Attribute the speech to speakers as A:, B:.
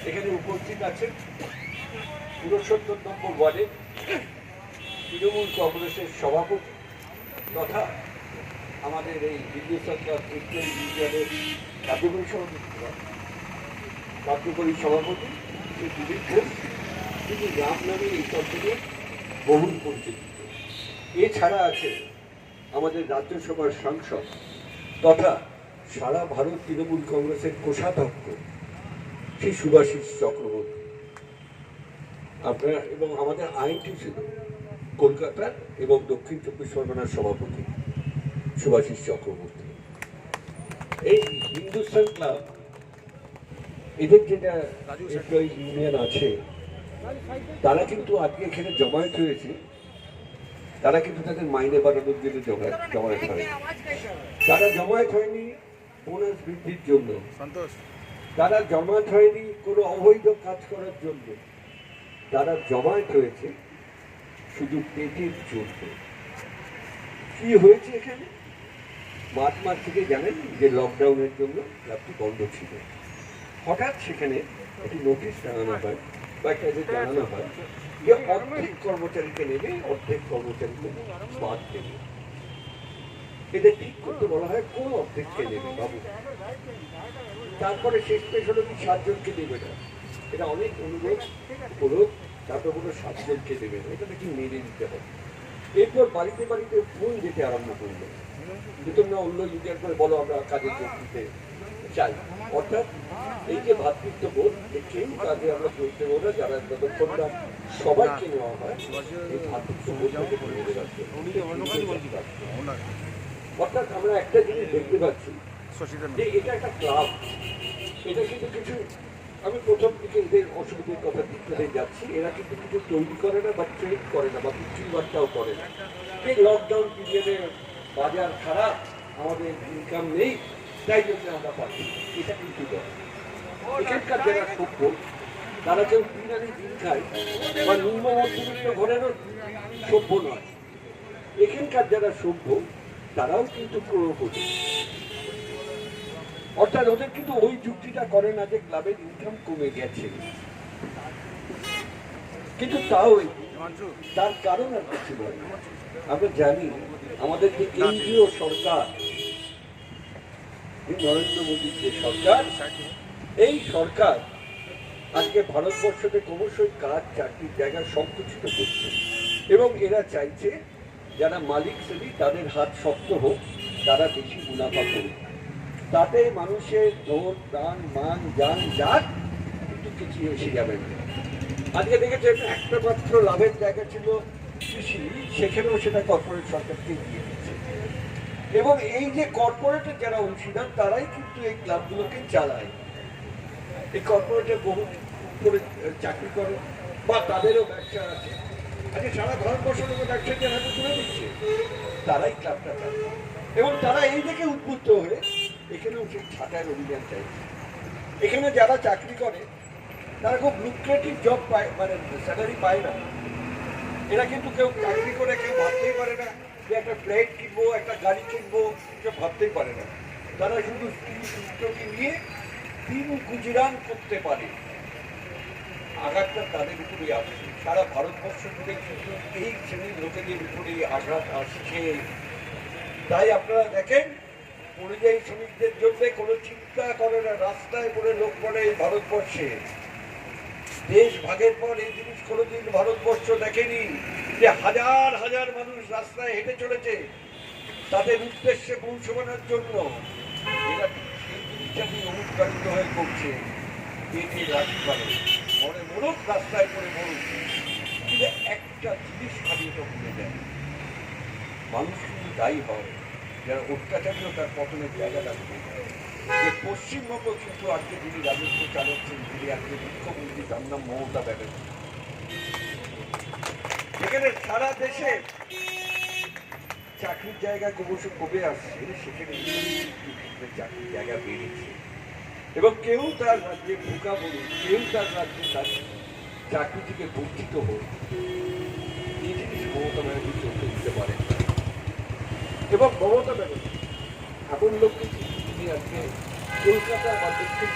A: এখানে উপস্থিত আছেন ৬৯ নম্বর ওয়ার্ডে তৃণমূল কংগ্রেসের সভাপতি তথা আমাদের এই হিন্দুস্তান ক্রিশ্চিয়ান ইউনিয়নের কার্যকরী সভাপতি শ্রী দিলীপ ঘোষ, তিনি রাম নামে এই অঞ্চলে বহুল পরিচিত। এছাড়া আছে আমাদের রাজ্যসভার সাংসদ তথা সারা ভারত তৃণমূল কংগ্রেসের কোষাধ্যক্ষ শ্রী সুভাষিস চক্রবর্তী, আপনারা এবং আমাদের আইনটি ছিল কলকাতা এবং দক্ষিণ চব্বিশ পরগনার সভাপতি সুভাষিস চক্রবর্তী। এই হিন্দুস্তান ক্লাব এদের যেটা এমপ্লয়ি ইউনিয়ন আছে, তারা কিন্তু আজকে এখানে জমায়েত হয়েছে। তারা কিন্তু তাদের মাইনে বাড়ানোর জন্য জমায়েত হয়নি। তারা জমায়েত হয়নি বোনাস বৃদ্ধির জন্য, তারা জমায়েত হয়নি কোনো অবৈধ কাজ করার জন্য। তারা জমায়েত হয়েছে শুধু পেটের জন্য। কি হয়েছে এখানে? মার্চ মাস থেকে জানেন যে লকডাউনের জন্য ক্লাবটি বন্ধ ছিল। হঠাৎ সেখানে একটি নোটিশ টাঙানো হয় বা একটা যে জানানো হয় যে অর্ধেক কর্মচারীকে নেবে, অর্ধেক কর্মচারীকে বাদ দেবে। এদের ঠিক করতে বলা হয় কোন অর্ধেককে নেবে বাবু। তারপরে শেষ পেশ হলো কি 7 জনকে দেবে না। এটা অনেক অনুরোধ অনুরোধ, তারপর কোনো 7 জনকে দেবে না, এটা নাকি মেনে নিতে হবে। এরপর বাড়িতে বাড়িতে ফোন যেতে আরম্ভ করলো, যে তোমরা অন্য ইউনিয়ন করে বলো আমরা কাজে যোগ দিতে চাই। অর্থাৎ এই যে ভ্রাতৃত্ববোধ, কেউ কাজে আমরা যোগ দেবো না, যারা যতক্ষণ না সবাইকে নেওয়া হয় এই ভ্রাতৃত্ববোধটাকে ধরে রাখতে। অর্থাৎ আমরা একটা জিনিস দেখতে পাচ্ছি যে এটা একটা ক্লাব, এটা কিন্তু কিছু, আমি প্রথম দিকে এদের অসুবিধার কথা দিতে যাচ্ছি, এরা কিন্তু কিছু তৈরি করে না বা ট্রেড করে না বা বিক্রি বার্তাও করে না। এই লকডাউন পিরিয়ডে বাজার খারাপ, আমাদের ইনকাম নেই, তাই জন্য আমরা পাচ্ছি, এটা কিন্তু নয়। এখানকার যারা সভ্য তারা কেউ দিনারি দিন খায় বা নিম্ন মধ্যবিত্ত ঘরেরও সভ্য নয়। এখানকার যারা সভ্য তারাও কিন্তু ক্রোড়পতি। অর্থাৎ ওদের কিন্তু ওই যুক্তিটা করে না যে ক্লাবের ইনকাম কমে গেছে, কিন্তু তাও তার কারণ আর কিছু নয়। আমরা জানি আমাদের যে কেন্দ্রীয় সরকার, নরেন্দ্র মোদীর যে সরকার, এই সরকার আজকে ভারতবর্ষকে ক্রমশই কাজ চাকরির জায়গা সংকুচিত করছে এবং এরা চাইছে যারা মালিক শ্রেণী তাদের হাত শক্ত হোক, তারা বেশি মুনাফা করুক, তাতে মানুষের ধন প্রাণ মান জান যাক, কিন্তু কিছু এসে যাবে না। আজকে দেখেছেন একটা মাত্র লাভের জায়গা ছিল কৃষি, সেখানেও সেটা কর্পোরেট সরকারকে দিয়ে দিচ্ছে। এবং এই যে কর্পোরেটের যারা অংশীদার তারাই কিন্তু এই ক্লাবগুলোকে চালায়। এই কর্পোরেটে বহু করে চাকরি করে বা তাদেরও ব্যবসা আছে, আজকে সারা ভারতবর্ষের মতো ব্যবসা যারা তুলে দিচ্ছে, তারাই ক্লাবটা চালায়। এবং তারা এই দিকে উদ্বুদ্ধ হয়ে এখানেও সেই ছাঁটাইয়ের অভিযান চাইছে। এখানে যারা চাকরি করে তারা খুব লুক্রেটিভ জব পায়, মানে স্যালারি পায় না। এরা কিন্তু কেউ চাকরি করে কেউ ভাবতেই পারে না যে একটা ফ্ল্যাট কিনবো, একটা গাড়ি কিনবো, কেউ ভাবতেই পারে না। তারা শুধু স্ত্রী পুত্রকে নিয়ে দিন গুজরান করতে পারে। আঘাতটা তাদের উপরেই আসছে। সারা ভারতবর্ষ জুড়ে কিন্তু এই শ্রেণীর লোকেদের উপরেই আঘাত আসছে। তাই আপনারা দেখেন পরিযায়ী শ্রমিকদের জন্য কোনো চিন্তা করে না, রাস্তায় পড়ে লোক পড়ে এই ভারতবর্ষে। দেশ ভাগের পর এই জিনিস কোনোদিন ভারতবর্ষ দেখেনি যে হাজার হাজার মানুষ রাস্তায় হেঁটে চলেছে তাদের উদ্দেশ্যে পৌঁছানোর জন্য। এরা সেই জিনিসটাকে অনুপ্রাণিত হয়ে করছে। পেটে রাখি পারে, মনে মরুক, রাস্তায় পড়ে মরুক, কিন্তু একটা জিনিস খালি এটা ভুলে যায়, মানুষ কিন্তু দায়ী হয় যারা অত্যাচারীও তার পতনের জায়গাটা ভুলে যায়। যে পশ্চিমবঙ্গ কিন্তু আজকে যিনি রাজত্ব চালাচ্ছেন, যিনি আজকে মুখ্যমন্ত্রী, তার নাম মমতা ব্যানার্জি। এখানে সারা দেশে চাকরির জায়গা ক্রমশ কমে আসছে, সেখানে চাকরির জায়গা বেড়েছে এবং কেউ তার রাজ্যে ভোকা বলুন, কেউ তার রাজ্যে তার চাকরি থেকে বঞ্চিত হোক, এই জিনিস মমতা ব্যানার্জি চলতে দিতে পারেন। এবং মমতা ব্যানার্জি এমন লোককে তিনি আজকে কলকাতা বা দক্ষিণ